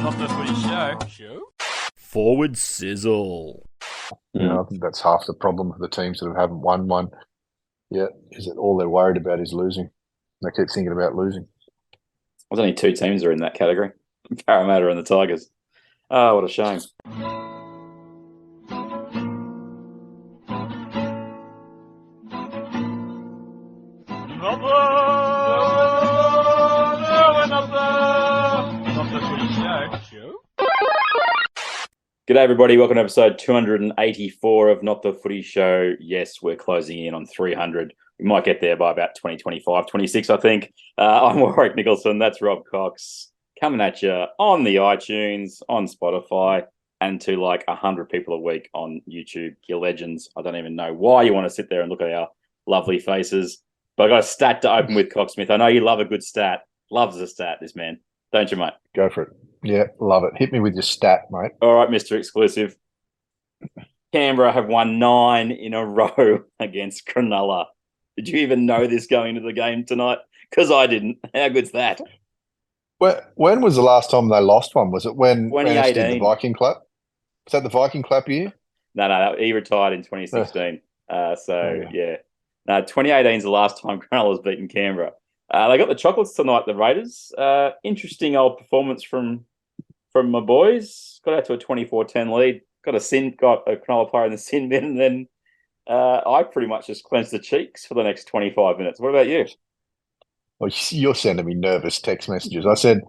Not the Footy Show. Forward sizzle. I think that's half the problem for the teams that haven't won one yet, is that all they're worried about is losing. They keep thinking about losing. There's only two teams that are in that category. Parramatta and the Tigers. Oh, what a shame. G'day, everybody. Welcome to episode 284 of Not the Footy Show. Yes, we're closing in on 300. We might get there by about 2025, 26, I think. I'm Warrick Nicolson. That's Robb Cox coming at you on the iTunes, on Spotify, and to like 100 people a week on YouTube. You legends. I don't even know why you want to sit there and look at our lovely faces. But I got a stat to open with, Cocksmith. I know you love a good stat. Loves a stat, this man. Don't you, mate? Go for it. Yeah, love it. Hit me with your stat, mate. All right, Mr. Exclusive. Canberra have won 9 in a row against Cronulla. Did you even know this going into the game tonight? Because I didn't. How good's that? When was the last time they lost one? Was it when 2018. did the Viking clap? Was that the Viking clap year? No, he retired in 2016. Yeah. No, 2018 is the last time Cronulla's beaten Canberra. They got the chocolates tonight, the Raiders. Interesting old performance from my boys. Got out to a 24-10 lead. Got a Cronulla player in the sin bin, and then I pretty much just cleansed the cheeks for the next 25 minutes. What about you? Well, you're sending me nervous text messages. I said,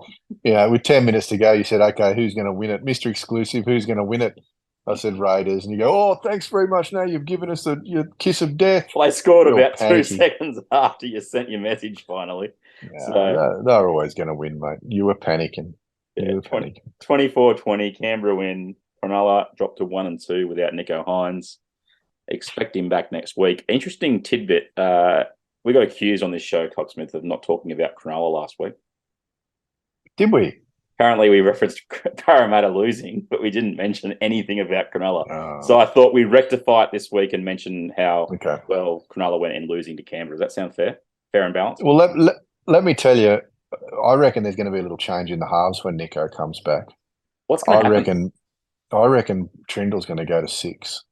with 10 minutes to go, you said, okay, who's going to win it? Mr. Exclusive, who's going to win it? I said Raiders, and you go, oh, thanks very much. Now you've given us your kiss of death. Well, they scored You're about panicky. 2 seconds after you sent your message finally. They're always going to win, mate. You were panicking. Yeah, you were panicking. 24-20, Canberra win. Cronulla dropped to 1-2 without Nico Hines. Expect him back next week. Interesting tidbit. We got accused on this show, Cocksmith, of not talking about Cronulla last week. Did we? Apparently, we referenced Parramatta losing, but we didn't mention anything about Cronulla. Oh. So I thought we'd rectify it this week and mention how well Cronulla went in losing to Canberra. Does that sound fair? Fair and balanced? Well, let me tell you, I reckon there's going to be a little change in the halves when Nico comes back. What's going to happen? I reckon Trindle's going to go to 6.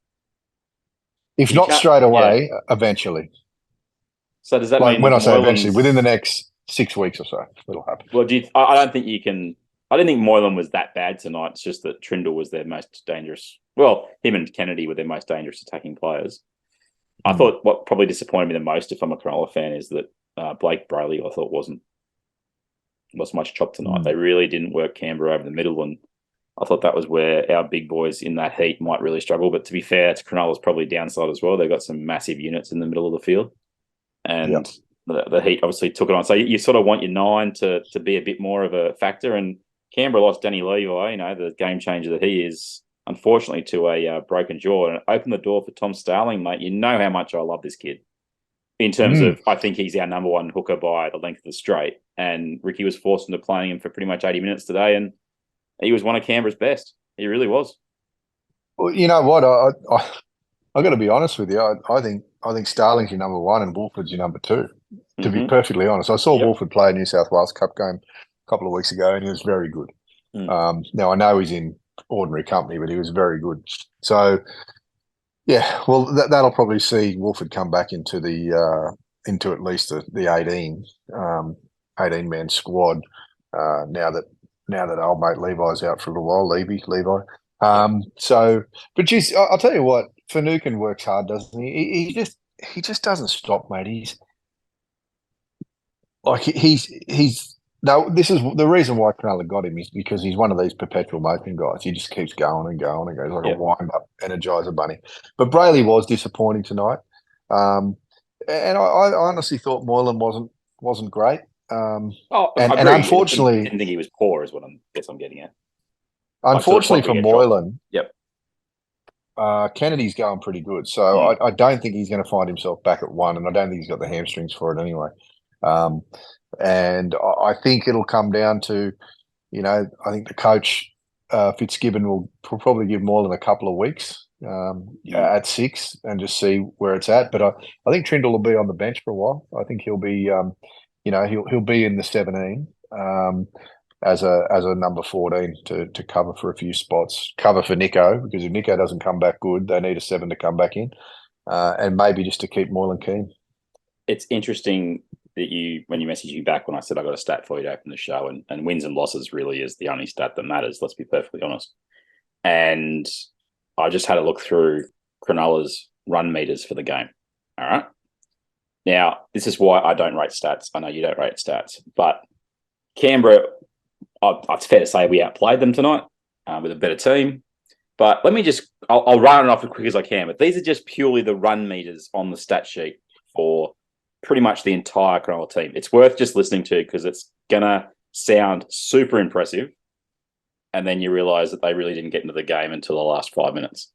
If not straight away, eventually. So does that mean when I say eventually, within the next 6 weeks or so, it'll happen. Well, I don't think you can. I didn't think Moylan was that bad tonight. It's just that Trindle was their most dangerous. Well, him and Kennedy were their most dangerous attacking players. I thought what probably disappointed me the most, if I'm a Cronulla fan, is that Blake Brayley, I thought, wasn't much chop tonight. They really didn't work Canberra over the middle, and I thought that was where our big boys in that heat might really struggle. But to be fair, to Cronulla's probably downside as well. They've got some massive units in the middle of the field, and the heat obviously took it on. So you sort of want your 9 to be a bit more of a factor, and Canberra lost Danny Levi, the game changer that he is, unfortunately, to a broken jaw. And it opened the door for Tom Starling, mate. You know how much I love this kid. In terms of, I think he's our number one hooker by the length of the straight. And Ricky was forced into playing him for pretty much 80 minutes today, and he was one of Canberra's best. He really was. Well, you know what? I got to be honest with you. I think Starling's your number 1 and Wolford's your number 2, to be perfectly honest. I saw Wolford play a New South Wales Cup game a couple of weeks ago, and he was very good. Now, I know he's in ordinary company, but he was very good. So, yeah, well, that'll probably see Wolford come back into into at least the 18-man squad now that old mate Levi's out for a little while, Levi. But geez, I'll tell you what, Finucane works hard, doesn't he? He just doesn't stop, mate. This is the reason why Cronulla got him, is because he's one of these perpetual motion guys. He just keeps going and going and goes like a wind-up Energizer bunny. But Brayley was disappointing tonight, and I honestly thought Moylan wasn't great. And unfortunately, I didn't think he was poor, is what I'm getting at. Unfortunately for Moylan, dropped. Kennedy's going pretty good. So I don't think he's going to find himself back at 1, and I don't think he's got the hamstrings for it anyway. And I think it'll come down to, I think the coach, Fitzgibbon, will probably give Moylan a couple of weeks at 6 and just see where it's at. But I think Trindle will be on the bench for a while. I think he'll be, he'll be in the 17. as a number 14 to cover for a few spots, cover for Nico, because if Nico doesn't come back good, they need a 7 to come back in, and maybe just to keep Moylan keen. It's interesting that when you messaged me back when I said I got a stat for you to open the show, and wins and losses really is the only stat that matters. Let's be perfectly honest. And I just had a look through Cronulla's run meters for the game. All right. Now, this is why I don't rate stats. I know you don't rate stats, but Canberra, it's fair to say we outplayed them tonight with a better team. But let me I'll run it off as quick as I can. But these are just purely the run meters on the stat sheet for pretty much the entire Cronulla team. It's worth just listening to because it's going to sound super impressive. And then you realise that they really didn't get into the game until the last 5 minutes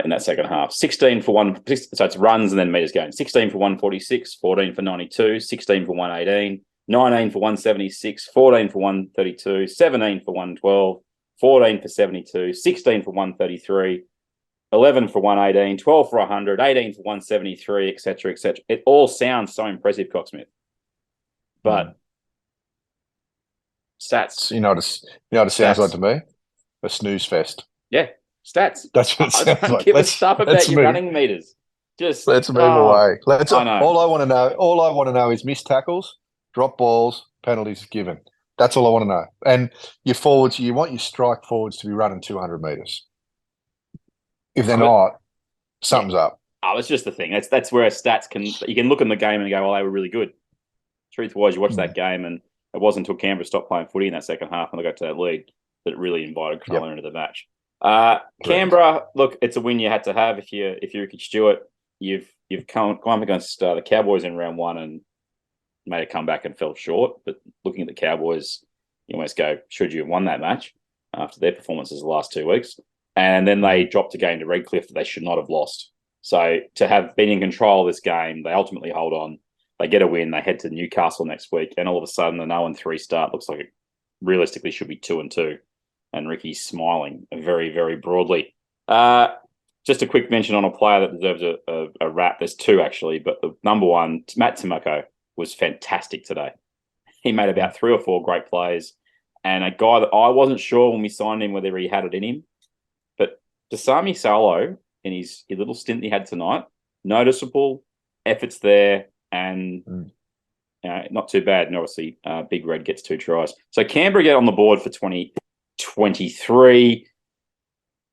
in that second half. 16 for 1, so it's runs and then meters going. 16 for 146, 14 for 92, 16 for 118, 19 for 176, 14 for 132, 17 for 112, 14 for 72, 16 for 133, 11 for 118, 12 for 100, 18 for 173, etc., etc. It all sounds so impressive, Cocksmith. But stats. You know what it sounds like to me? A snooze fest. Yeah, stats. That's what it sounds don't like. give a stuff about your running meters. Let's move away. All I want to know is missed tackles, drop balls, penalties given. That's all I want to know. And your forwards, you want your strike forwards to be running 200 meters. If they're not, something's up. Oh, it's just the thing. That's where stats you can look in the game and go, well, they were really good. Truth was, you watch that game and it wasn't until Canberra stopped playing footy in that second half and they got to that lead that it really invited Cronulla into the match. Canberra, look, it's a win you had to have if you're Ricky Stewart. You've come up against the Cowboys in round 1 and made a comeback and fell short. But looking at the Cowboys, you almost go, should you have won that match after their performances the last 2 weeks? And then they dropped a game to Redcliffe that they should not have lost. So to have been in control of this game, they ultimately hold on. They get a win. They head to Newcastle next week. And all of a sudden, an 0-3 start looks like it realistically should be 2-2. And Ricky's smiling very, very broadly. Just a quick mention on a player that deserves a wrap. There's two, actually. But the number one, Matt Timoko, was fantastic today. He made about 3 or 4 great plays. And a guy that I wasn't sure when we signed him whether he had it in him. But Dasami Solo, in his little stint he had tonight, noticeable, efforts there, and not too bad. And obviously, Big Red gets 2 tries. So Canberra get on the board for 2023.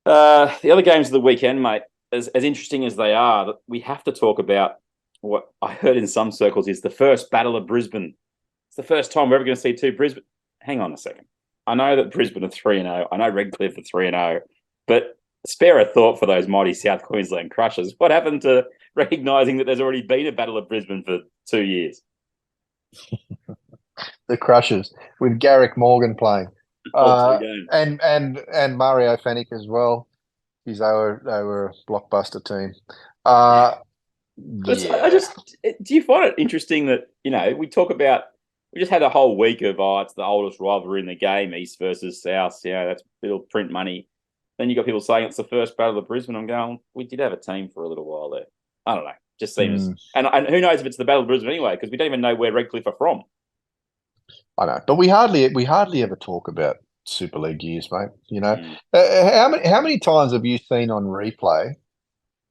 The other games of the weekend, mate, as interesting as they are, we have to talk about what I heard in some circles is the first Battle of Brisbane. It's the first time we're ever going to see 2 Brisbane. Hang on a second. I know that Brisbane are 3-0. I know Redcliffe are 3-0. But spare a thought for those mighty South Queensland Crushers. What happened to recognising that there's already been a Battle of Brisbane for 2 years? The Crushers with Garrick Morgan playing. And Mario Fennick as well. Because they were a blockbuster team. Do you find it interesting that, we talk about, we just had a whole week of, it's the oldest rivalry in the game, East versus South. That's little print money. Then you got people saying it's the first Battle of Brisbane. I'm going, we did have a team for a little while there. I don't know. Just seems, and who knows if it's the Battle of Brisbane anyway, because we don't even know where Redcliffe are from. I know, but we hardly ever talk about Super League years, mate. How many times have you seen on replay?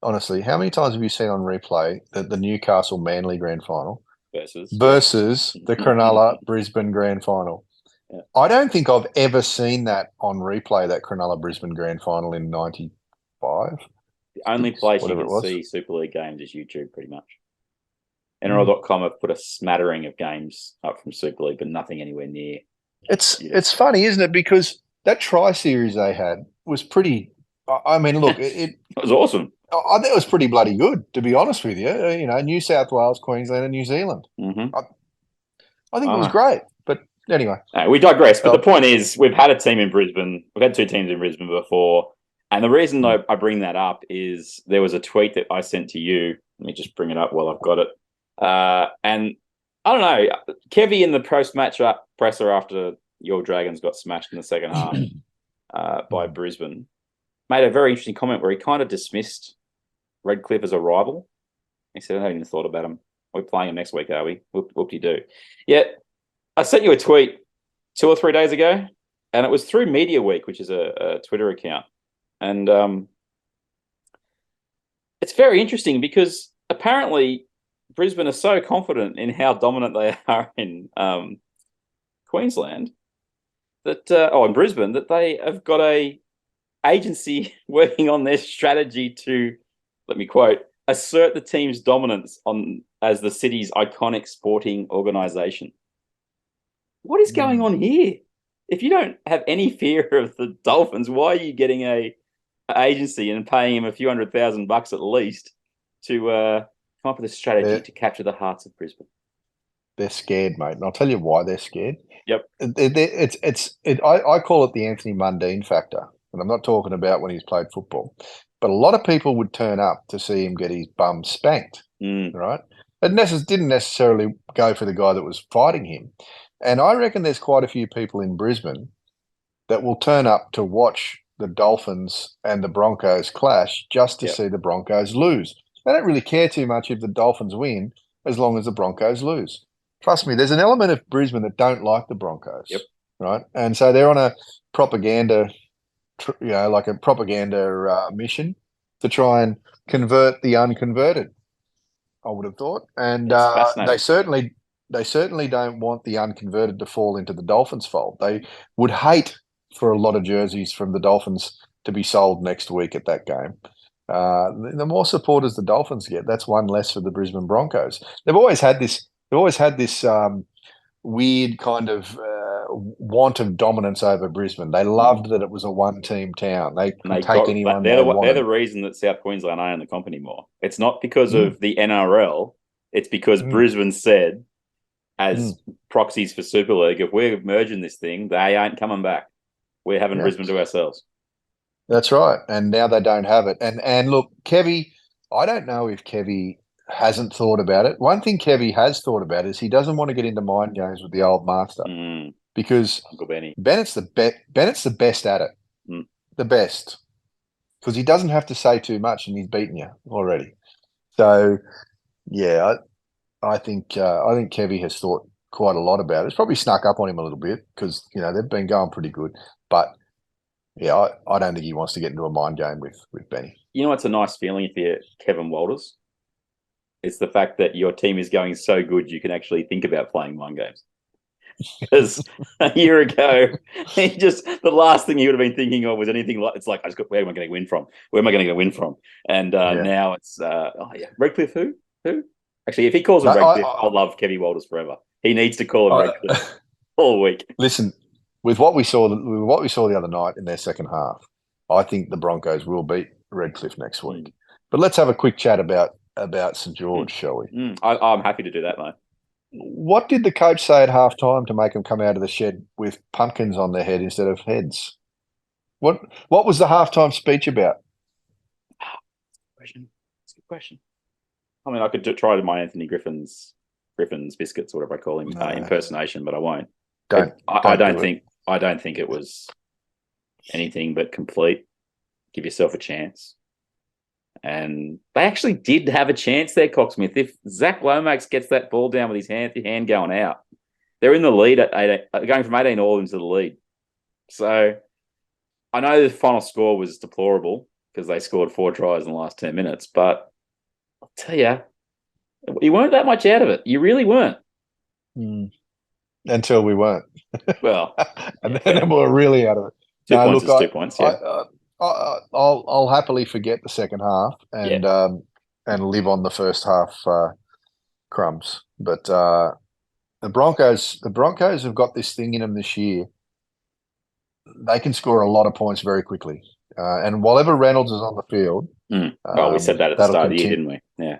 Honestly, how many times have you seen on replay the Newcastle Manly Grand Final versus the Cronulla Brisbane Grand Final? Yeah. I don't think I've ever seen that on replay. That Cronulla Brisbane Grand Final in '95. The only place you can see Super League games is YouTube, pretty much. NRL.com have put a smattering of games up from Super League, but nothing anywhere near. It's funny, isn't it? Because that try series they had was pretty. I mean, look, it was awesome. I think it was pretty bloody good, to be honest with you. New South Wales, Queensland, and New Zealand. Mm-hmm. I think it was great. But anyway, we digress. But the point is, we've had a team in Brisbane. We've had 2 teams in Brisbane before. And the reason I bring that up is there was a tweet that I sent to you. Let me just bring it up while I've got it. And I don't know, Kevy in the post-match presser after your Dragons got smashed in the second half by Brisbane made a very interesting comment where he kind of dismissed Redcliffe as a rival. He said, I haven't even thought about him. We're playing him next week, are we? Whoop-de-doo. Yeah, I sent you a tweet 2 or 3 days ago, and it was through Media Week, which is a Twitter account. And it's very interesting because apparently Brisbane are so confident in how dominant they are in Queensland in Brisbane, that they have got a agency working on their strategy to, let me quote, assert the team's dominance as the city's iconic sporting organisation. What is going on here? If you don't have any fear of the Dolphins, why are you getting a agency and paying him a few $100,000 at least to come up with a strategy to capture the hearts of Brisbane? They're scared, mate, and I'll tell you why they're scared. Yep. I call it the Anthony Mundine factor, and I'm not talking about when he's played football, but a lot of people would turn up to see him get his bum spanked, right? It didn't necessarily go for the guy that was fighting him. And I reckon there's quite a few people in Brisbane that will turn up to watch the Dolphins and the Broncos clash just to see the Broncos lose. They don't really care too much if the Dolphins win as long as the Broncos lose. Trust me, there's an element of Brisbane that don't like the Broncos, right? And so they're on a propaganda, like a propaganda mission to try and convert the unconverted, I would have thought. And they certainly don't want the unconverted to fall into the Dolphins' fold. They would hate for a lot of jerseys from the Dolphins to be sold next week at that game. The more supporters the Dolphins get, that's one less for the Brisbane Broncos. They've always had this weird kind of want of dominance over Brisbane. They loved that it was a one-team town. They could take anyone they wanted. They're the reason that South Queensland aren't in the comp anymore. It's not because of the NRL. It's because Brisbane said, as proxies for Super League, if we're merging this thing, they ain't coming back. We're having Brisbane to ourselves. That's right. And now they don't have it. And look, Kevy, I don't know if Kevy hasn't thought about it. One thing Kevy has thought about is he doesn't want to get into mind games with the old master because Uncle Benny. Bennett's the best at it. The best. Because he doesn't have to say too much and he's beaten you already. So, yeah, I think Kevy has thought quite a lot about it. It's probably snuck up on him a little bit because, they've been going pretty good. But, yeah, I don't think he wants to get into a mind game with Benny. You know what's a nice feeling if you're Kevin Walters? It's the fact that your team is going so good you can actually think about playing mind games. Because a year ago, the last thing he would have been thinking of was anything like, it's like, where am I going to win from? Where am I going to win from? And now it's, Redcliffe who? Actually, if he calls him Redcliffe, I'll love Kevy Walters forever. He needs to call him Redcliffe all week. Listen, with what we saw the other night in their second half, I think the Broncos will beat Redcliffe next week. But let's have a quick chat about St George, shall we? I'm happy to do that, mate. What did the coach say at halftime to make them come out of the shed with pumpkins on their head instead of heads? What was the halftime speech about? That's a good question. I mean, I could try my Anthony Griffin's biscuits, or whatever I call him, impersonation, but I won't. I don't think it was anything but complete. Give yourself a chance. And they actually did have a chance there, Cocksmith. If Zach Lomax gets that ball down with his hand going out, they're in the lead going from 18 all into the lead. So I know the final score was deplorable because they scored 4 tries in the last 10 minutes, but I'll tell you weren't that much out of it. You really weren't. Until we weren't. Well, and then we were really out of it. 2 points is 2 points, yeah. I'll happily forget the second half and live on the first half crumbs. But the Broncos have got this thing in them this year. They can score a lot of points very quickly. And while Reynolds is on the field, we said that at the start of the year, didn't we? Yeah.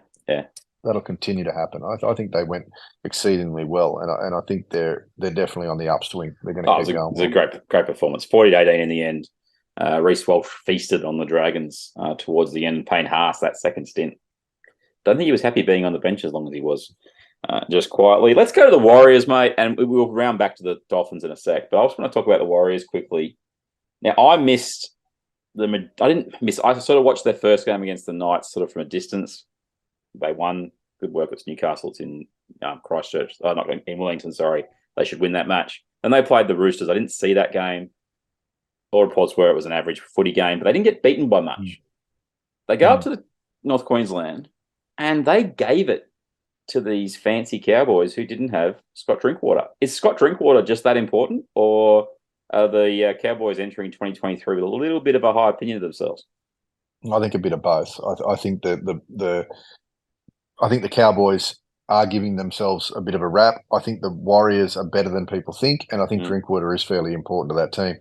That'll continue to happen. I think they went exceedingly well, and I think they're definitely on the upswing. They're going to keep going. It was a great performance. 40-18 in the end. Reece Walsh feasted on the Dragons towards the end. Payne Haas, that second stint. Don't think he was happy being on the bench as long as he was, just quietly. Let's go to the Warriors, mate, and we'll round back to the Dolphins in a sec. But I just want to talk about the Warriors quickly. Now, I sort of watched their first game against the Knights sort of from a distance. They won. Good work. It's Newcastle. It's in Christchurch. Not in Wellington, sorry. They should win that match. And they played the Roosters. I didn't see that game. All reports were it was an average footy game, but they didn't get beaten by much. They go up to the North Queensland and they gave it to these fancy Cowboys who didn't have Scott Drinkwater. Is Scott Drinkwater just that important, or are the Cowboys entering 2023 with a little bit of a high opinion of themselves? I think a bit of both. I think the Cowboys are giving themselves a bit of a rap. I think the Warriors are better than people think, and I think Drinkwater is fairly important to that team.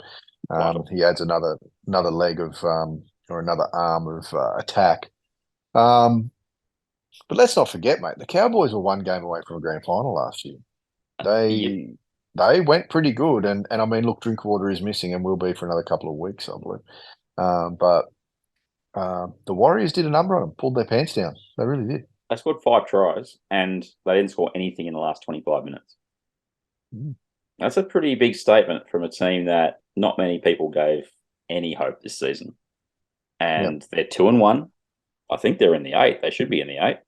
He adds another leg of or another arm of attack. But let's not forget, mate, the Cowboys were one game away from a grand final last year. They went pretty good, and I mean, look, Drinkwater is missing and will be for another couple of weeks, I believe. But the Warriors did a number on them, pulled their pants down. They really did. They scored 5 tries, and they didn't score anything in the last 25 minutes. That's a pretty big statement from a team that not many people gave any hope this season. And they're 2-1. I think they're in the 8. They should be in the 8.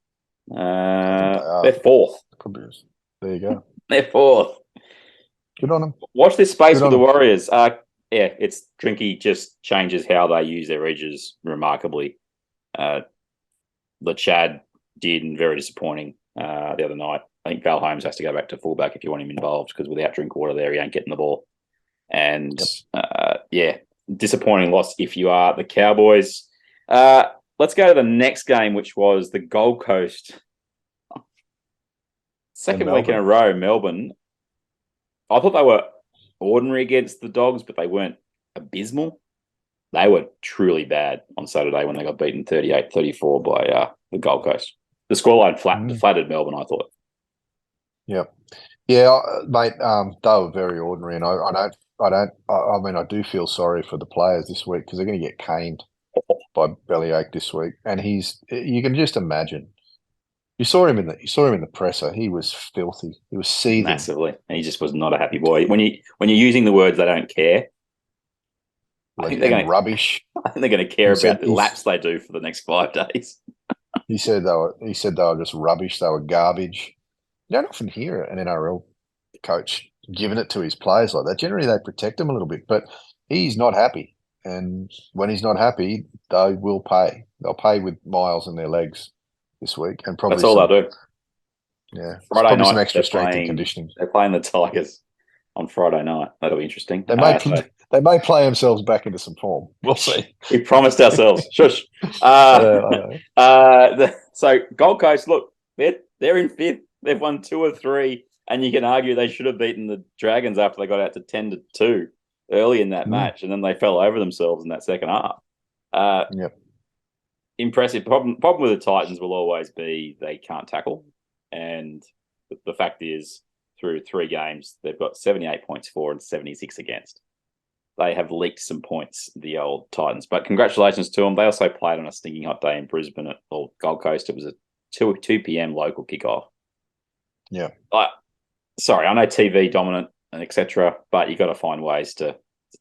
They're 4th. There you go. They're 4th. Good on them. Watch this space with the Warriors. It's Drinky just changes how they use their edges remarkably. The Chad did, and very disappointing the other night. I think Val Holmes has to go back to fullback if you want him involved, because without Drinkwater there, he ain't getting the ball. And disappointing loss if you are the Cowboys. Let's go to the next game, which was the Gold Coast. Second week in a row, Melbourne. I thought they were ordinary against the Dogs, but they weren't abysmal. They were truly bad on Saturday when they got beaten 38-34 by the Gold Coast. The scoreline flattered Melbourne, I thought. Yeah, mate. They were very ordinary, and I do feel sorry for the players this week because they're going to get caned by Bellyache this week, and you can just imagine. You saw him in the presser. He was filthy. He was seething massively, and he just was not a happy boy. When you're using the words, they don't care. I think they're going rubbish. I think they're going to care about the laps they do for the next 5 days. He said they were just rubbish. They were garbage. You don't often hear an NRL coach giving it to his players like that. Generally, they protect him a little bit, but he's not happy. And when he's not happy, they will pay. They'll pay with miles in their legs this week, and probably that's all they'll do. Yeah, Friday night, some extra strength and conditioning. They're playing the Tigers on Friday night. That'll be interesting. They may play themselves back into some form. We'll see. We promised ourselves. Shush. So Gold Coast, look, they're in 5th. They've won 2 or 3, and you can argue they should have beaten the Dragons after they got out to 10-2 early in that match, and then they fell over themselves in that second half. Impressive. Problem with the Titans will always be they can't tackle, and the fact is, through 3 games, they've got 78 points for and 76 against. They have leaked some points, the old Titans. But congratulations to them. They also played on a stinking hot day in Brisbane or Gold Coast. It was a 2 p.m. local kickoff. Yeah. Sorry, I know TV dominant and etc., but you got to find ways to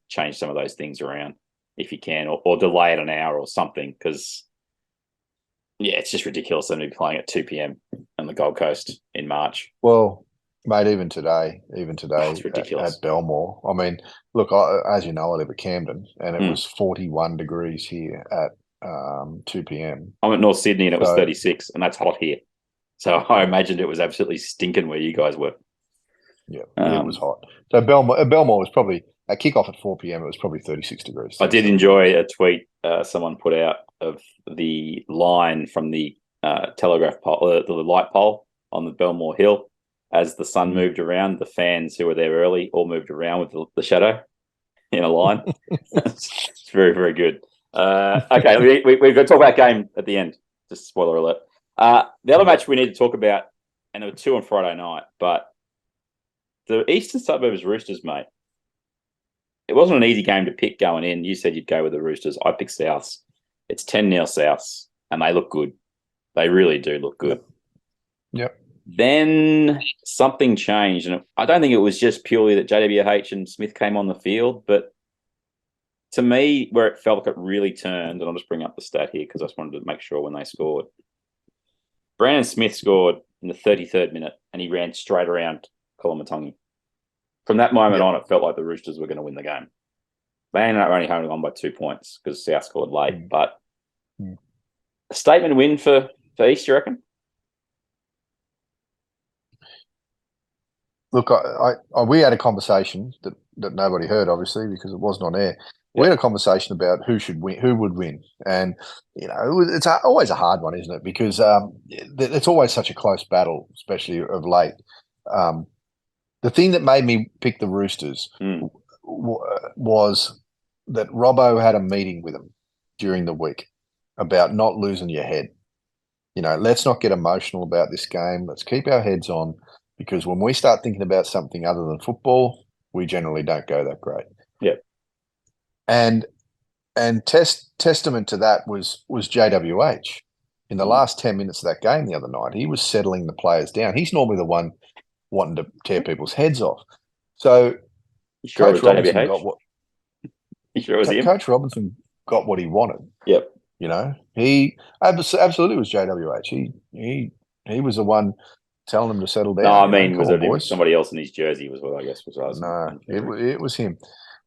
change some of those things around if you can, or delay it an hour or something, because, it's just ridiculous them to be playing at 2 p.m. on the Gold Coast in March. Well, mate, even today it's ridiculous. At Belmore. I mean, look, as you know, I live at Camden, and it was 41 degrees here at 2 p.m. I'm at North Sydney, and it was 36, and that's hot here. So I imagined it was absolutely stinking where you guys were. Yeah, it was hot. So Belmore was probably, at kickoff at 4 p.m, it was probably 36 degrees. I did enjoy a tweet someone put out of the line from the telegraph pole, the light pole on the Belmore Hill. As the sun moved around, the fans who were there early all moved around with the shadow in a line. It's very, very good. Okay, we've got to talk about game at the end. Just spoiler alert. The other match we need to talk about, and there were 2 on Friday night, but the Eastern Suburbs Roosters, mate, it wasn't an easy game to pick going in. You said you'd go with the Roosters. I picked Souths. It's 10-0 Souths, and they look good. They really do look good. Yep. Then something changed, and I don't think it was just purely that JWH and Smith came on the field, but to me, where it felt like it really turned, and I'll just bring up the stat here because I just wanted to make sure when they scored. Brandon Smith scored in the 33rd minute, and he ran straight around Kolomatangi. From that moment on, it felt like the Roosters were going to win the game. They ended up only holding on by 2 points because South scored late. But a statement win for East, you reckon? Look, we had a conversation that nobody heard, obviously, because it wasn't on air. We had a conversation about who should win, who would win, and it's always a hard one, isn't it? Because it's always such a close battle, especially of late. The thing that made me pick the Roosters was that Robbo had a meeting with them during the week about not losing your head. Let's not get emotional about this game. Let's keep our heads on, because when we start thinking about something other than football, we generally don't go that great. Yeah. And testament to that was JWH. In the last 10 minutes of that game the other night, he was settling the players down. He's normally the one wanting to tear people's heads off. So Coach Robinson got what Coach Robinson got what he wanted. Yep. He absolutely was JWH. He was the one telling him to settle down. No, I mean, was it somebody else in his jersey? Was what I guess was. No, it was him.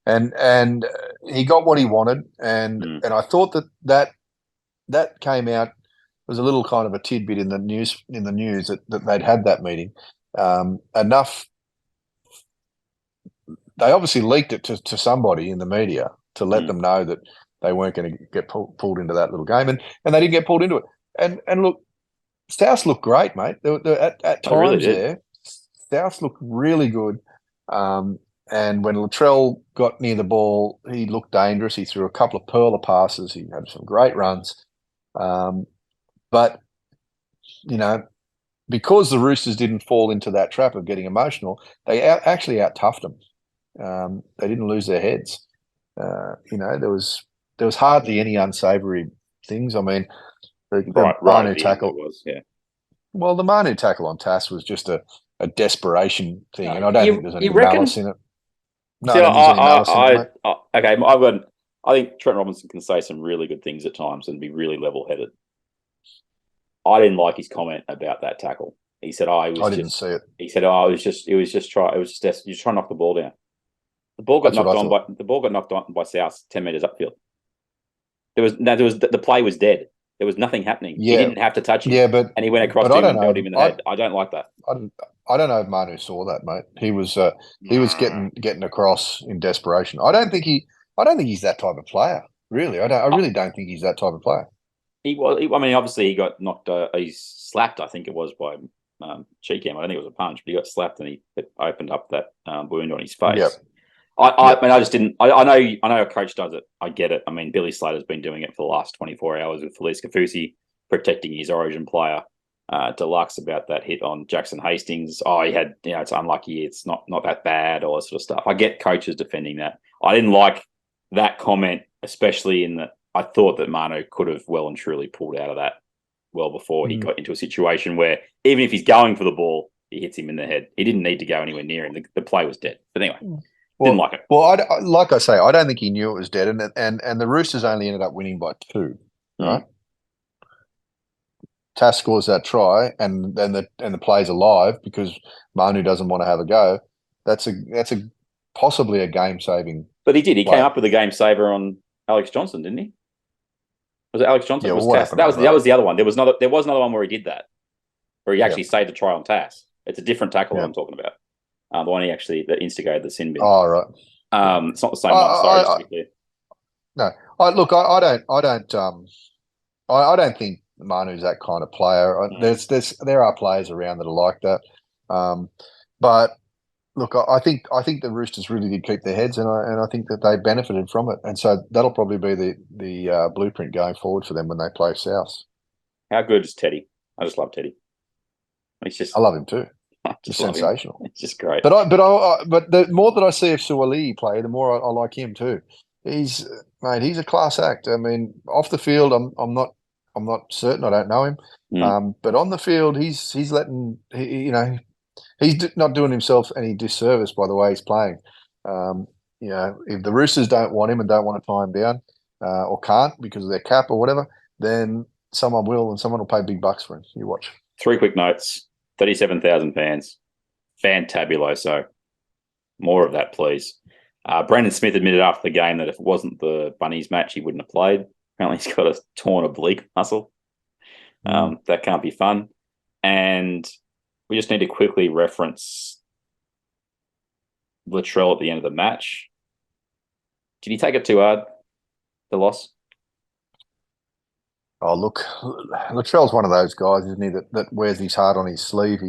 And he got what he wanted, and I thought that came out was a little kind of a tidbit in the news that they'd had that meeting. Enough. They obviously leaked it to somebody in the media to let them know that they weren't going to get pulled into that little game, and they didn't get pulled into it. And look, South looked great, mate. At times really there, South looked really good. And when Latrell got near the ball, he looked dangerous. He threw a couple of perler passes. He had some great runs. But, because the Roosters didn't fall into that trap of getting emotional, they actually out-toughed them. They didn't lose their heads. There was hardly any unsavoury things. I mean, the Manu tackle was, yeah. Well, the Manu tackle on Tass was just a desperation thing, and I don't think there's any malice in it. No, see, I think Trent Robinson can say some really good things at times and be really level-headed. I didn't like his comment about that tackle. He said, I didn't see it. He said, you're trying to knock the ball down. The ball got knocked on by South 10 metres upfield. The play was dead. There was nothing happening. Yeah. He didn't have to touch him. Yeah, but he went across to him and held him in the head. I don't like that. I don't know if Manu saw that, mate. He was getting across in desperation. I don't think he's that type of player. Really, I really don't think he's that type of player. He was. Obviously, he got knocked. He's slapped. I think it was by Cheekham. I don't think it was a punch, but he got slapped and it opened up that wound on his face. Yep. I just didn't. I know a coach does it. I get it. I mean, Billy Slater's been doing it for the last 24 hours with Felice Kafusi protecting his Origin player. Deluxe about that hit on Jackson Hastings. He had, it's unlucky. It's not that bad, all that sort of stuff. I get coaches defending that. I didn't like that comment, especially in that I thought that Manu could have well and truly pulled out of that well before he got into a situation where even if he's going for the ball, he hits him in the head. He didn't need to go anywhere near him. The play was dead. But anyway. Didn't like it. Well, like I say, I don't think he knew it was dead, and the Roosters only ended up winning by 2, right? Tass scores that try, and then the play's alive because Manu doesn't want to have a go. That's possibly a game saving. But he did. He came up with a game saver on Alex Johnson, didn't he? Was it Alex Johnson? Yeah, that was the other one. There was another one where he did that, where he actually saved the try on Tass. It's a different tackle I'm talking about. The one that instigated the sin bin. Oh, right. It's not the same one. Sorry, just to be clear. No, I don't think Manu's that kind of player. There are players around that are like that. But look, I think the Roosters really did keep their heads, and I think that they benefited from it, and so that'll probably be the blueprint going forward for them when they play South. How good is Teddy? I just love Teddy. I love him too. Just sensational. It's just great. But the more that I see of Suaalii play, the more I like him too. He's a class act. I mean, off the field, I'm not certain. I don't know him. But on the field, he's not doing himself any disservice by the way he's playing. If the Roosters don't want him and don't want to tie him down, or can't because of their cap or whatever, then someone will, and someone will pay big bucks for him. You watch. 3 quick notes. 37,000 fans. Fantabuloso. More of that, please. Brandon Smith admitted after the game that if it wasn't the Bunnies match, he wouldn't have played. Apparently, he's got a torn oblique muscle. That can't be fun. And we just need to quickly reference Latrell at the end of the match. Did he take it too hard, the loss? Oh, look, Latrell's one of those guys, isn't he, that wears his heart on his sleeve.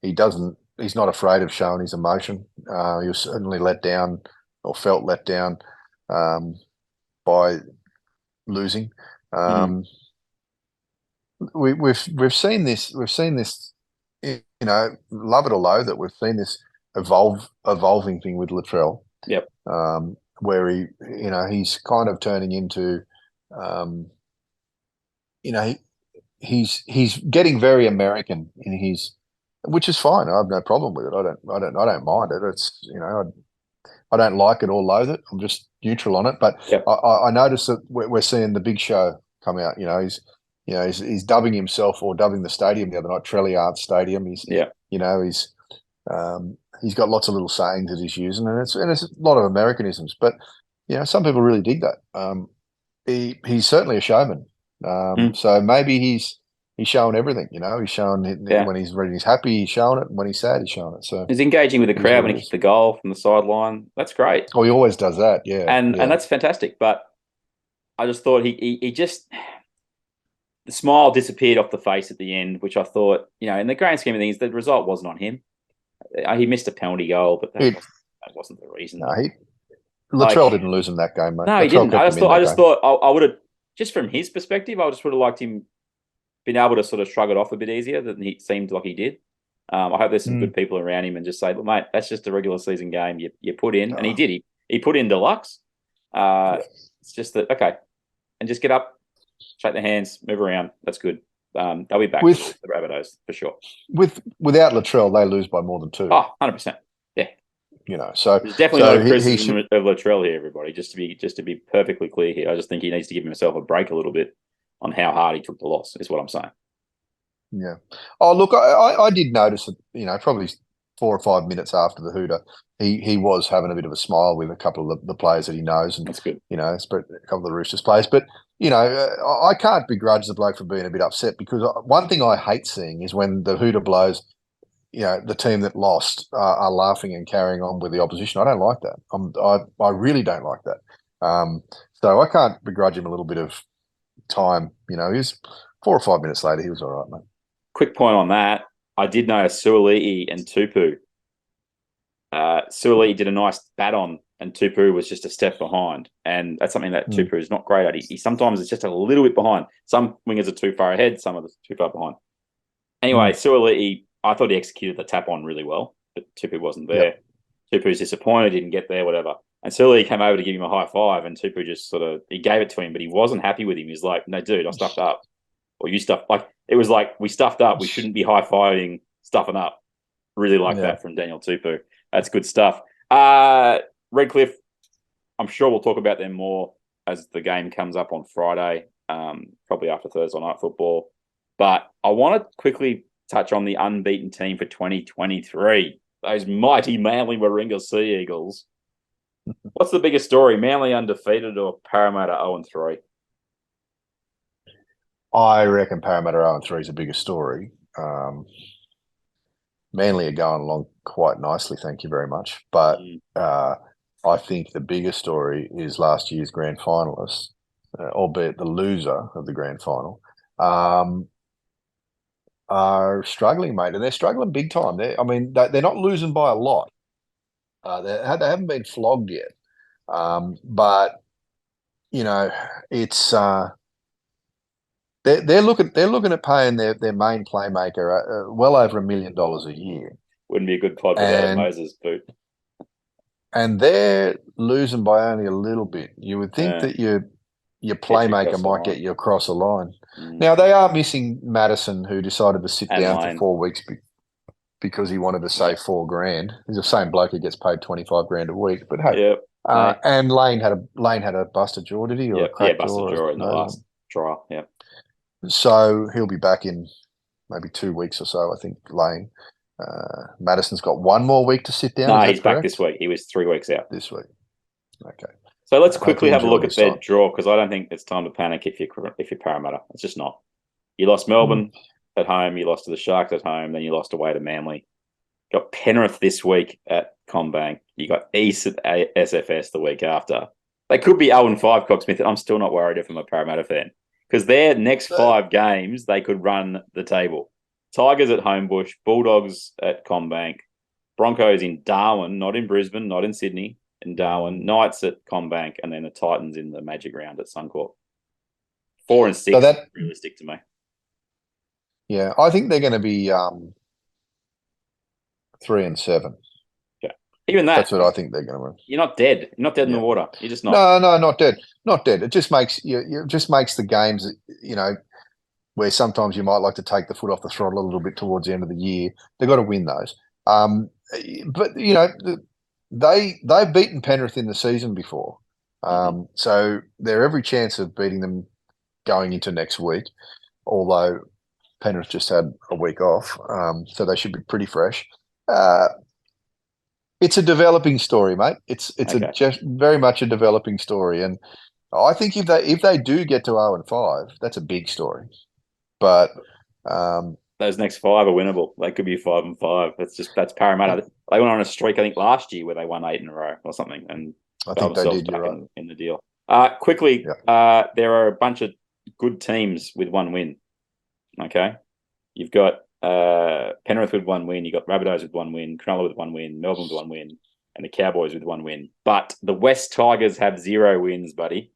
He's not afraid of showing his emotion. He was certainly let down or felt let down by losing. We've seen this, you know, love it or loathe it, we've seen this evolving thing with Latrell. Yep. Where he's kind of turning into, he's getting very American in his, which is fine. I have no problem with it. I don't mind it. It's, I don't like it or loathe it. I'm just neutral on it. But yep. I notice that we're seeing the Big Show come out. He's dubbing himself, or dubbing the stadium the other night, Trelliard Stadium. He's got lots of little sayings that he's using, and it's a lot of Americanisms. But some people really dig that. He's certainly a showman. So maybe he's showing everything. He's showing it when he's happy. He's showing it. When he's sad, he's showing it. So he's engaging with the crowd when he kicks the goal from the sideline. That's great. Oh, he always does that. Yeah, and that's fantastic. But I just thought he just. The smile disappeared off the face at the end, which I thought, in the grand scheme of things, the result wasn't on him. He missed a penalty goal, but that wasn't the reason. No, Latrell didn't lose him that game, mate. No, he didn't. I just thought I would have, just from his perspective, I just would have liked him being able to sort of shrug it off a bit easier than he seemed like he did. I hope there's some good people around him and just say, "Look, mate, that's just a regular season game you put in," and he did. He put in deluxe. It's just that and just get up. Shake their hands, move around. That's good. They'll be back with the Rabbitohs for sure. Without Latrell, they lose by more than 2. Oh, 100%. Yeah. So there's definitely no criticism of Latrell here, everybody. Just to be perfectly clear here, I just think he needs to give himself a break a little bit on how hard he took the loss. Is what I'm saying. Yeah. Oh, look, I did notice that. Probably 4 or 5 minutes after the hooter, he was having a bit of a smile with a couple of the players that he knows, and that's good. A couple of the Roosters players, but. I can't begrudge the bloke for being a bit upset, because one thing I hate seeing is when the hooter blows, the team that lost are laughing and carrying on with the opposition. I don't like that. I really don't like that. So I can't begrudge him a little bit of time. He was 4 or 5 minutes later, he was all right, mate. Quick point on that. I did notice Suaalii and Tupu. Suaalii did a nice bat on, and Tupu was just a step behind. And that's something that Tupu is not great at. He sometimes is just a little bit behind. Some wingers are too far ahead, some are too far behind. Anyway, Suaalii, I thought he executed the tap on really well, but Tupu wasn't there. Yep. Tupu's disappointed, didn't get there, whatever. And Suaalii came over to give him a high five, and Tupu just he gave it to him, but he wasn't happy with him. He's like, "No, dude, I stuffed up." Or you stuffed. It was like, we stuffed up. We shouldn't be high-fiving, stuffing up. Really like that from Daniel Tupu. That's good stuff. Redcliffe, I'm sure we'll talk about them more as the game comes up on Friday, probably after Thursday night football. But I want to quickly touch on the unbeaten team for 2023, those mighty Manly-Warringah Sea Eagles. What's the biggest story, Manly undefeated or Parramatta 0-3? I reckon Parramatta 0-3 is the biggest story. Manly are going along quite nicely, thank you very much. But I think the biggest story is last year's grand finalists, albeit the loser of the grand final, are struggling, mate, and they're struggling big time. They're not losing by a lot. They haven't been flogged yet, but it's. They're looking at paying their main playmaker well over $1 million a year. Wouldn't be a good pod without Moses boot. And they're losing by only a little bit. You would think that your playmaker might get you across a line. Now they are missing Madison, who decided to sit down for 4 weeks because he wanted to save $4,000. He's the same bloke who gets paid $25,000 a week. But hey, and Lane had a busted jaw, did he? Or busted jaw in the last trial. Yeah. So he'll be back in maybe 2 weeks or so, I think, Lane. Madison's got one more week to sit down. No, Is that he's back correct? this week. He was 3 weeks out. This week. Okay. So let's I quickly hope have a you look enjoy at this their time. draw, because I don't think it's time to panic if you're Parramatta. It's just not. You lost Melbourne at home. You lost to the Sharks at home. Then you lost away to Manly. You got Penrith this week at CommBank. You got East at SFS the week after. They could be 0-5, Cocksmith. I'm still not worried if I'm a Parramatta fan, because their next 5 games, they could run the table. Tigers at Homebush, Bulldogs at CommBank, Broncos in Darwin, not in Brisbane, not in Sydney, in Darwin, Knights at CommBank, and then the Titans in the Magic Round at Suncorp. 4 and 6 So that- realistic to me. Yeah, I think they're going to be 3 and 7. Yeah. Even that. That's what I think they're going to win. You're not dead. You're not dead in the water. You're just not. No, not dead. Not dead. It just makes just makes the games, where sometimes you might like to take the foot off the throttle a little bit towards the end of the year. They've got to win those. But they've beaten Penrith in the season before, so they're every chance of beating them going into next week. Although Penrith just had a week off, so they should be pretty fresh. It's a developing story, mate. It's just very much a developing story, and I think if they do get to 0-5, that's a big story. But those next 5 are winnable. They could be 5-5. That's Parramatta. They went on a streak, I think, last year where they won 8 in a row or something, and I think they did. You're right. in the deal. Quickly, there are a bunch of good teams with 1 win. Okay, you've got Penrith with 1 win. You've got Rabbitohs with 1 win. Cronulla with 1 win. Melbourne with 1 win, and the Cowboys with 1 win. But the West Tigers have 0 wins, buddy.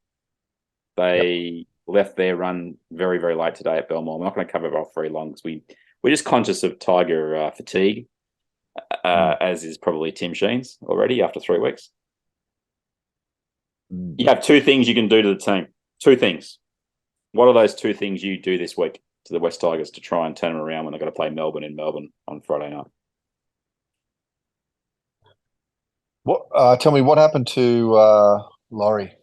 They left their run very, very late today at Belmore. We're not going to cover it off very long because we're just conscious of Tiger fatigue, as is probably Tim Sheen's already after 3 weeks. You have 2 things you can do to the team. 2 things. What are those 2 things you do this week to the West Tigers to try and turn them around when they've got to play Melbourne in Melbourne on Friday night? Tell me what happened to Laurie?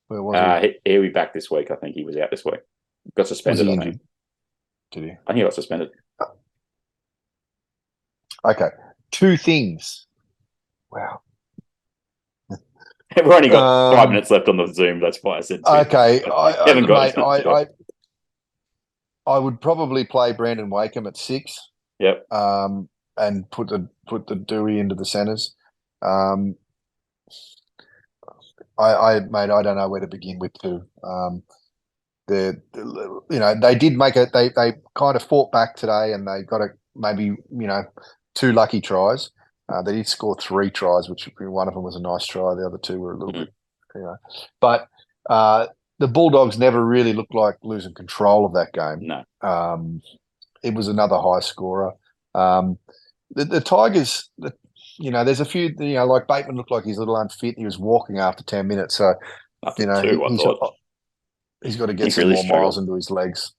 Where was he? He'll be back this week. I think he was out this week. Got suspended. Was he injured? Did he? I think he got suspended. Okay. 2 things. Wow. We've only got 5 minutes left on the Zoom. That's why I said 2. Okay. I I would probably play Brandon Wakeham at 6. Yep. And put the Dewey into the centres. I don't know where to begin with too. They did make it. They kind of fought back today, and they got maybe 2 lucky tries. They did score 3 tries, which one of them was a nice try. The other 2 were a little bit, But the Bulldogs never really looked like losing control of that game. No. It was another high scorer. The Tigers, there's a few, like Bateman looked like he's a little unfit. He was walking after 10 minutes. So, he's got to get some more miles into his legs.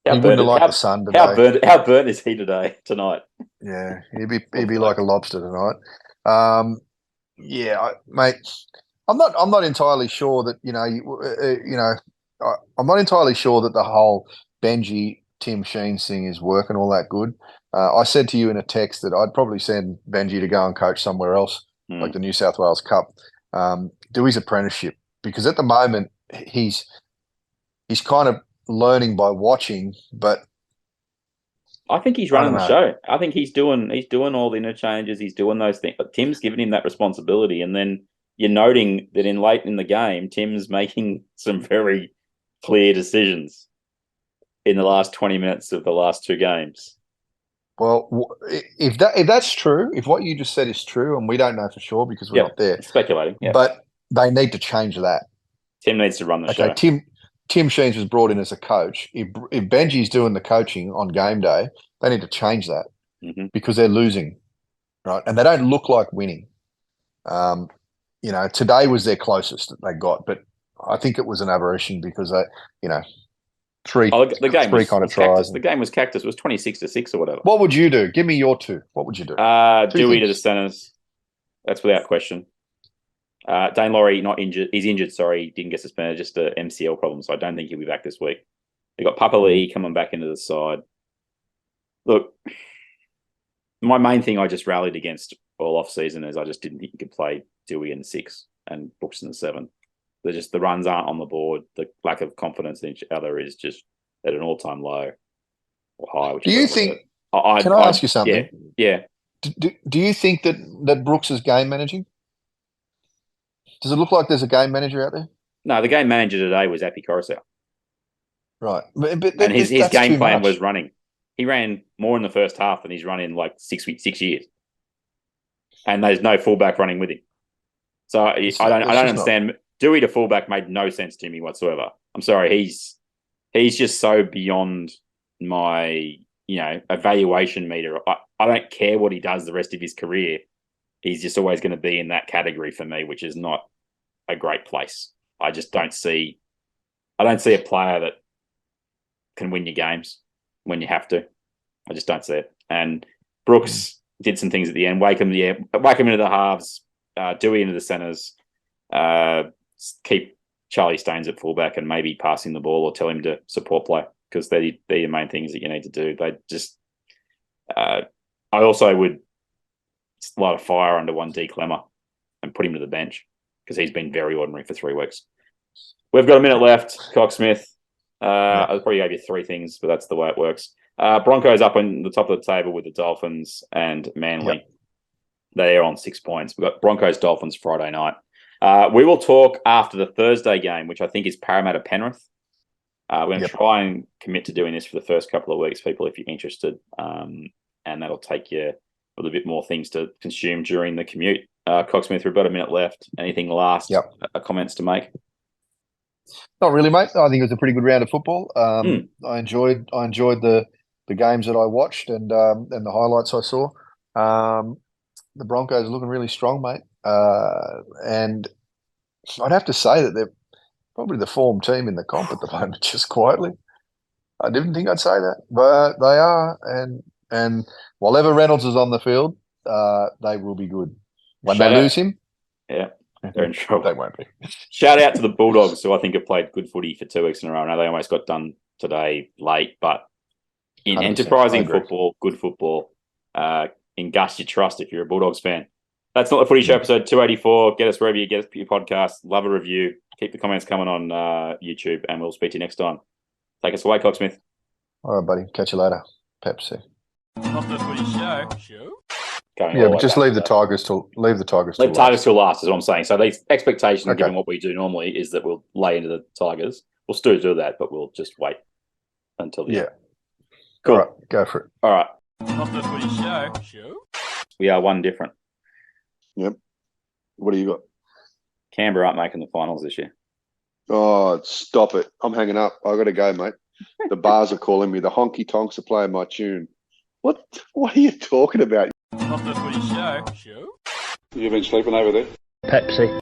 He wouldn't have liked the sun today. How burnt is he tonight? Yeah, he'd be like a lobster tonight. Mate, I'm not entirely sure that I'm not entirely sure that the whole Benji Tim Sheen thing is working all that good. I said to you in a text that I'd probably send Benji to go and coach somewhere else, like the New South Wales Cup, do his apprenticeship, because at the moment he's kind of learning by watching, but I think he's running the show. I think he's doing all the interchanges. He's doing those things. But Tim's giving him that responsibility, and then you're noting that late in the game, Tim's making some very clear decisions in the last 20 minutes of the last 2 games. Well, if that's true, if what you just said is true, and we don't know for sure because we're not there, speculating. But they need to change that. Tim needs to run the show. Tim Sheens was brought in as a coach. If Benji's doing the coaching on game day, they need to change that because they're losing, right? And they don't look like winning. Today was their closest that they got, but I think it was an aberration because three kind of tries. The game was cactus. It was 26-6 or whatever. What would you do? Give me your 2. What would you do? Dewey to the centres. That's without question. Dane Laurie not injured. He's injured. Sorry, he didn't get suspended. Just a MCL problem. So I don't think he'll be back this week. They got Papa Lee coming back into the side. Look, my main thing I just rallied against all off season is I just didn't think you could play Dewey in the 6 and Brooks in the 7. The runs aren't on the board. The lack of confidence in each other is just at an all-time low or high. Do you think? Can I ask you something? Yeah. Do you think that Brooks is game managing? Does it look like there's a game manager out there? No, the game manager today was Appy Coruscant. Right. And his game plan was running. He ran more in the first half than he's run in like 6 years. And there's no fullback running with him. So I don't understand. Dewey to fullback made no sense to me whatsoever. I'm sorry. He's just so beyond my, evaluation meter. I don't care what he does the rest of his career. He's just always going to be in that category for me, which is not a great place. I just don't see a player that can win your games when you have to. I just don't see it. And Brooks did some things at the end. Wake him into the halves, Dewey into the centres, keep Charlie Staines at fullback and maybe passing the ball or tell him to support play because they're the main things that you need to do. They just I also would light a fire under one D Clemmer and put him to the bench because he's been very ordinary for 3 weeks. We've got a minute left. Cocksmith. I probably gave you 3 things, but that's the way it works. Broncos up on the top of the table with the Dolphins and Manly. Yep. They are on 6 points. We've got Broncos-Dolphins Friday night. We will talk after the Thursday game, which I think is Parramatta-Penrith. We're going to try and commit to doing this for the first couple of weeks, people, if you're interested. And that'll take you a little bit more things to consume during the commute. Cocksmith, we've got a minute left. Anything last comments to make? Not really, mate. I think it was a pretty good round of football. I enjoyed the games that I watched and the highlights I saw. The Broncos are looking really strong, mate. And I'd have to say that they're probably the form team in the comp at the moment, just quietly. I didn't think I'd say that, but they are. And while Ever Reynolds is on the field, they will be good. When they lose him, they're in trouble. They won't be. Shout out to the Bulldogs, who I think have played good footy for 2 weeks in a row. I know they almost got done today late, but in enterprising football, good football, in Gus you trust if you're a Bulldogs fan. That's Not the Footy Show, episode 284. Get us wherever you get your podcast. Love a review. Keep the comments coming on YouTube, and we'll speak to you next time. Take us away, Cocksmith. All right, buddy. Catch you later. Pepsi. Not the Footy Show. But just leave the Tigers till last is what I'm saying. So the expectation, given what we do normally, is that we'll lay into the Tigers. We'll still do that, but we'll just wait until the end. Cool. All right, go for it. All right. Not the Footy Show. We are one different. Yep. What do you got? Canberra aren't making the finals this year. Oh, stop it. I'm hanging up. I got to go, mate. The bars are calling me. The honky tonks are playing my tune. What are you talking about? Not the Footy Show. You've been sleeping over there? Pepsi.